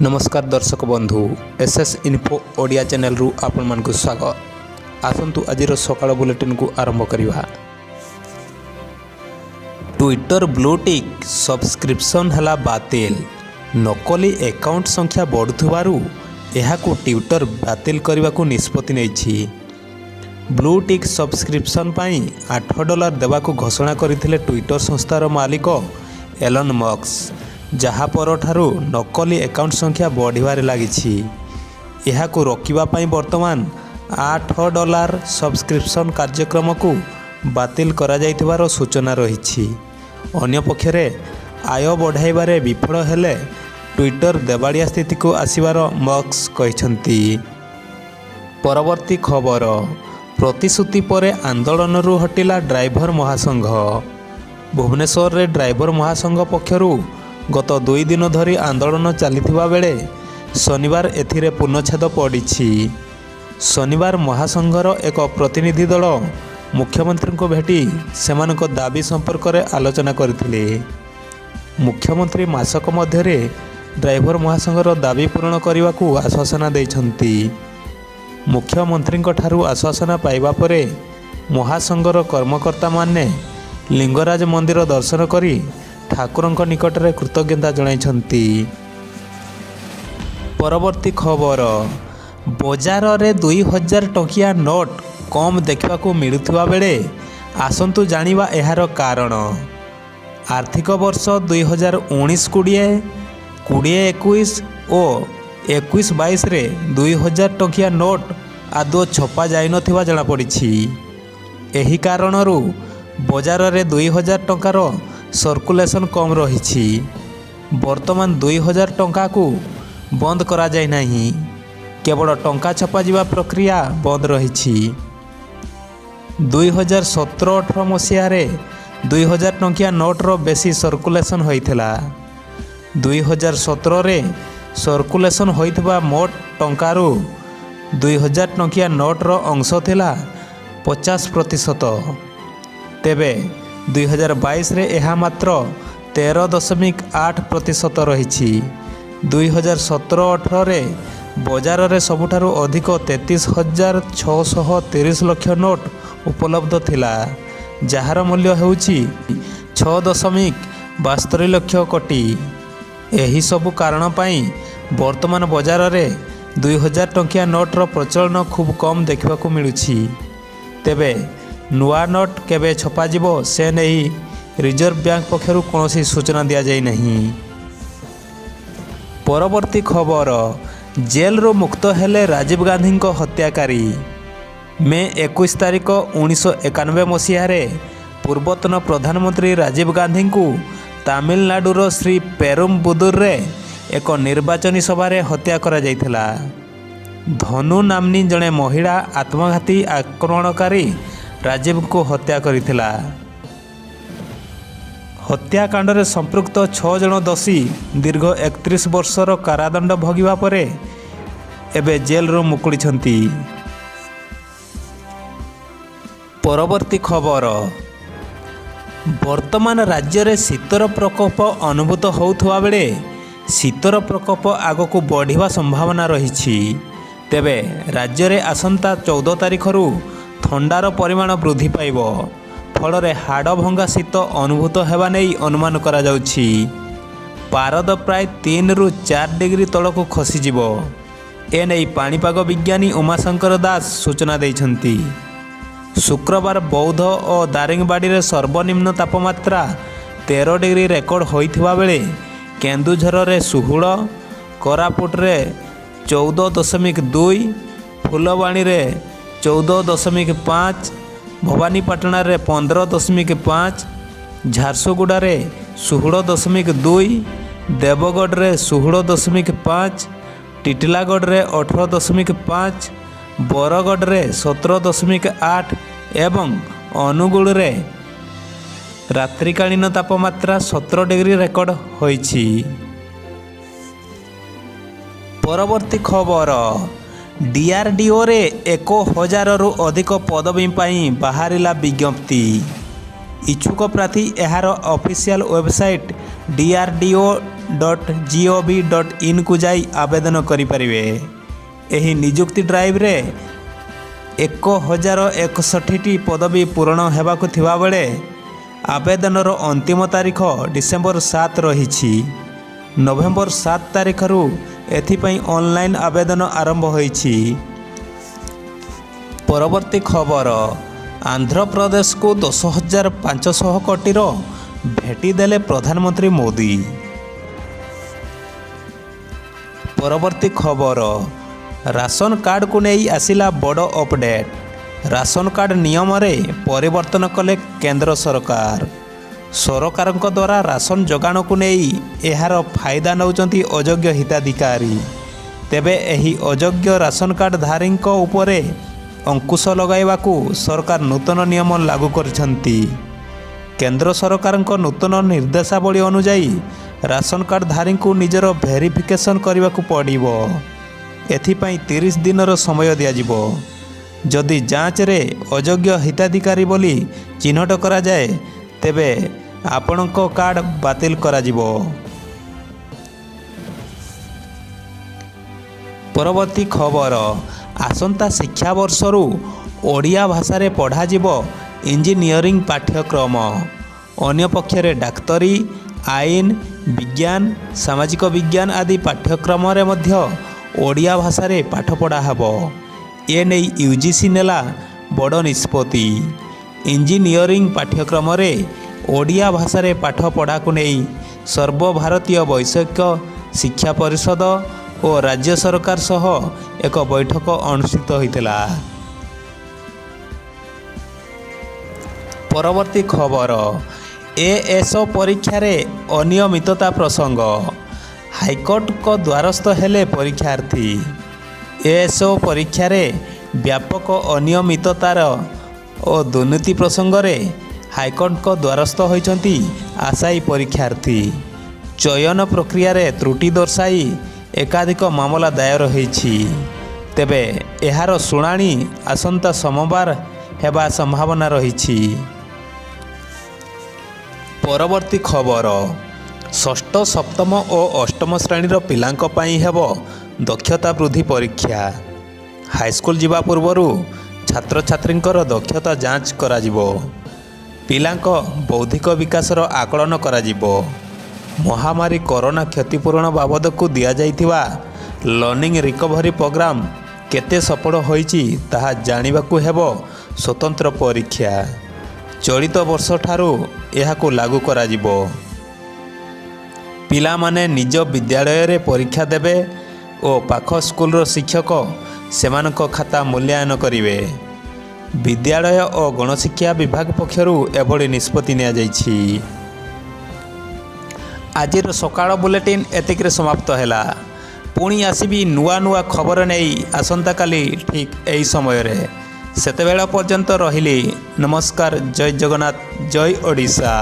नमस्कार दर्शक बंधु एसएस इन्फो ओडिया चैनल रु आपण मानकु स्वागत। आसंतु आज सकाळ बुलेटिन को आरंभ करिवा। ट्विटर ब्लू टिक सब्सक्रिप्शन हला बातिल। नकली अकाउंट संख्या बढ़ुथिबारु एहाकु ट्विटर बातिल करने को निष्पत्ति नेछि। ब्लू टिक सब्सक्रिप्शन पाई $8 देवाकू घोषणा करथिले ट्विटर संस्थार मालिक एलन मस्क, जहाँ परठारु नकली अकाउंट संख्या बढ़िबारे लागिछि। एहाकू रोकिबा पाई वर्तमान $8 सब्सक्रिप्शन कार्यक्रम को बातिल करा जाइथिबार सूचना रहिछि। अन्य पक्षरे आय बढ़ाइबारे विफल हेले ट्विटर देवाड़िया स्थिति को आसिबार मस्क कहिसंती। परवर्ती खबर, प्रतिश्रुति परे आंदोलन रु हटिला ड्राइवर महासंघ। भुवनेश्वर रे ड्राइवर महासंघ पक्षरु गत 2 दिन धरी आंदोलन चलिथिबा बेले शनिवार एथिरे पूर्णछेद पड़िछि। शनिवार महासंघर एक प्रतिनिधि दल मुख्यमंत्री को भेटी सेमानक दाबी संपर्क में आलोचना करथिले। मुख्यमंत्री मासक मध्यरे ड्राइवर महासंघर दाबी पूरण करने को आश्वासन दैछंती। मुख्यमंत्री ठारू आश्वासन पाइबा परे महासंघर कर्मकर्ता माने लिंगराज मंदिर दर्शन करी ठाकुरଙ୍କ निकटरे कृतज्ञता जणाइछंती। परवर्ती खबर, बजार रे 2000 टंकिया नोट कम देखा मिलुथिबा बेले आसंतु जानिबा एहार कारण। आर्थिक वर्ष 2019-20, 2021 और 21-22 रे 2000 टंकिया नोट आदौ छपा जाई नथिबा जणा पड़िछि। एही कारणरू बजार रे 2000 टंकार सर्कुलेशन कम रही। वर्तमान 2000 टंका को बंद करा जाय नहीं, केवल टंका छपा जीवा प्रक्रिया बंद रही। 2017-18 मसीह 2000 टंकिया नोट्र बेसी सर्कुलेशन होइथिला। 2017 रे सर्कुलेशन होइथिबा मोट टंकारु 2000 टंकिया नोट्र अंश थिला 50%। तेबे 2022 रे एहा मात्र 13.8% रही। 2017-18 रे बजार रे सबुठारु अधिक 33,630 लाख नोट उपलब्ध थिला, जहार मूल्य हेउछि 6.72 लाख कोटी। एही सबु कारण पाई वर्तमान बजार रे 2000 टंकिया नोट्र प्रचलन खूब कम देखा मिलुछि। तेबे नुआ नोट केबे छपा जीवो से नहीं रिजर्व बैंक पक्षरु कोनोसी सूचना दिया जाय नहीं। परवर्ती खबर, जेल रो मुक्त हेले राजीव गांधी को हत्याकारी। मे 21 तारिख 1991 मसीह पूर्वतन प्रधानमंत्री राजीव गांधी को तमिलनाडुर श्री पेरुम्बुदुर रे एक निर्वाचनी सभा हत्या करा जायथिला। धनु नामनी जड़े महिला आत्मघाती आक्रमणकारी राजीव को हत्या करिथिला। हत्याकांड रे संपृक्त 6 जन दोषी दीर्घ 31 वर्षर कारादंड भोगिबा परे एबे जेल रो मुकुड़िछंती। परवर्ती खबर, वर्तमान राज्य रे शीतर प्रकोप अनुभूत होउथवा बेले शीतर प्रकोप आगको बढ़िबा संभावना रहिछि। तेबे राज्य रे आसंता 14 तारिख रु थंडार परिमाण वृद्धि पाइब, फल हाड़ भंगा शीत अनुभूत हेबा नहीं अनुमान करा जाउछि। पारद प्राय 3 रु 4 डिग्री तलक खसीजिब। एने पाणीपाग विज्ञानी उमाशंकर दास सूचना दैछंती। शुक्रवार बौद्ध और दारिंगबाड़ी रे सर्वनिम्न तापमात्रा 13 डिग्री रेकर्ड होइथिबा बेले केन्दुझर रे 16, कोरापुट रे 14.2, फुलवाणी रे 14.5, भवानीपाटना रे 15.5, झारसुगुड़ा रे 16.2, देवगढ़ रे 16.5, टिटिलागढ़ रे 18.5, बरगढ़ रे 17.8 एवं अनुगुल रे रात्रिकालीन तापमात्रा 17 डिग्री रेकर्ड होइछि। परवर्ती खबर, डीआरडीओ रे 1000 रु अधिक पदवी पाई बाहरिला विज्ञप्ति। इच्छुक प्रार्थी एहार ऑफिशियल वेबसाइट DRDO admission.gov.in को जाई आवेदन करिपारिबे। एही नियुक्ति ड्राइव रे 1061टी पदवी पूरण हेबाकु थिबा बेले आवेदनर अंतिम तारीख डिसेम्बर 7 रही। नवेम्बर 7 तारीखरू एथिपाई ऑनलाइन आवेदन आरंभ होईछि। परवर्ती खबर, आंध्र प्रदेश को 10,500 कोटीर भेटी देले प्रधानमंत्री मोदी। परवर्ती खबर, राशन कार्ड को नहीं आसिला बड़ अपडेट। राशन कार्ड नियम रे परिवर्तन कले केंद्र सरकार। सरकारक द्वारा राशन जोगाण को नहीं एहार फायदा नौचंती अयोग्य हिताधिकारी। तेबे एही अयोग्य राशन कार्ड धारी उपरे अंकुश लगाइबाकू सरकार नूतन नियम लागू करछंती। केंद्र सरकार नूतन निर्देशावली अनुजाई राशन कार्ड धारी को निजर वेरिफिकेशन करने को पड़िबो। एथिपाई 30 दिनर समय दियाजिबो। जदि जांच रे अयोग्य हिताधिकारी बोली चिन्हट करा जाए तेबे आपणको कार्ड बातिल करा जिवो। परवर्ती खबर, आसंता शिक्षा वर्षरू ओडिया भाषा रे पढ़ा जिवो इंजीनियरिंग पाठ्यक्रम। अन्य पक्षरे डाक्तरी, आईन, विज्ञान, सामाजिक विज्ञान आदि पाठ्यक्रम रे मध्य ओडिया भाषा रे पाठ पढ़ा हबो। ए नै यूजीसी नेला बड़ निष्पत्ति। इंजीनियरिंग पाठ्यक्रम रे ओडिया भाषा रे पाठ पढ़ा को नहीं सर्वभारतीय वैषयिक शिक्षा परिषद और राज्य सरकार सह एक बैठक अनुष्ठित होइतिला। परवर्ती खबर, एएसओ परीक्षा रे अनियमितता प्रसंग। हाईकोर्ट को द्वारस्थ हेले परीक्षार्थी। एएसओ परीक्षा रे व्यापक अनियमिततार और दुर्नीति प्रसंग रे हाईकोर्ट को द्वारस्थ होइछंती आशायी परीक्षार्थी। चयन प्रक्रिया रे त्रुटि दर्शाई एकाधिक मामला दायर होइछि। तेबे एहार शुणाणी आसंता सोमवार हेबा संभावना रहिछि। परवर्ती खबर, षष्ठ, सप्तम और अष्टम श्रेणीर पिलांक पई हेबो दक्षता वृद्धि परीक्षा। हाईस्कूल जीवा पूर्वरु छात्र छात्रींकर दक्षता जांच करा जिवो। पिलांक बौद्धिक विकासर आकलन करा जिवो। महामारी कोरोना क्षतिपूरण बाबद को दिया जाइथिबा लर्निंग रिकवरी प्रोग्राम केते सफल होईची ताहा जानिबाकू हेबो स्वतंत्र परीक्षा। चलित वर्ष ठारू एहाकू लागू करा जिवो। पिला माने निज विद्यालय रे परीक्षा देबे और पाख स्कूल शिक्षक सेमानक खाता मूल्यांकन करिवे। विद्यालय और गणशिक्षा विभाग पक्षरु एभली निष्पत्ति निया जाइछि। आजिर सकाळ बुलेटिन एतिकरे समाप्त हैला। पुणी आसीबी नुआ नुआ खबर नहीं आसंता काली ठीक एही समय रे। सेतेबेला पर्यंत रहिली। नमस्कार। जय जगन्नाथ, जय ओडिशा।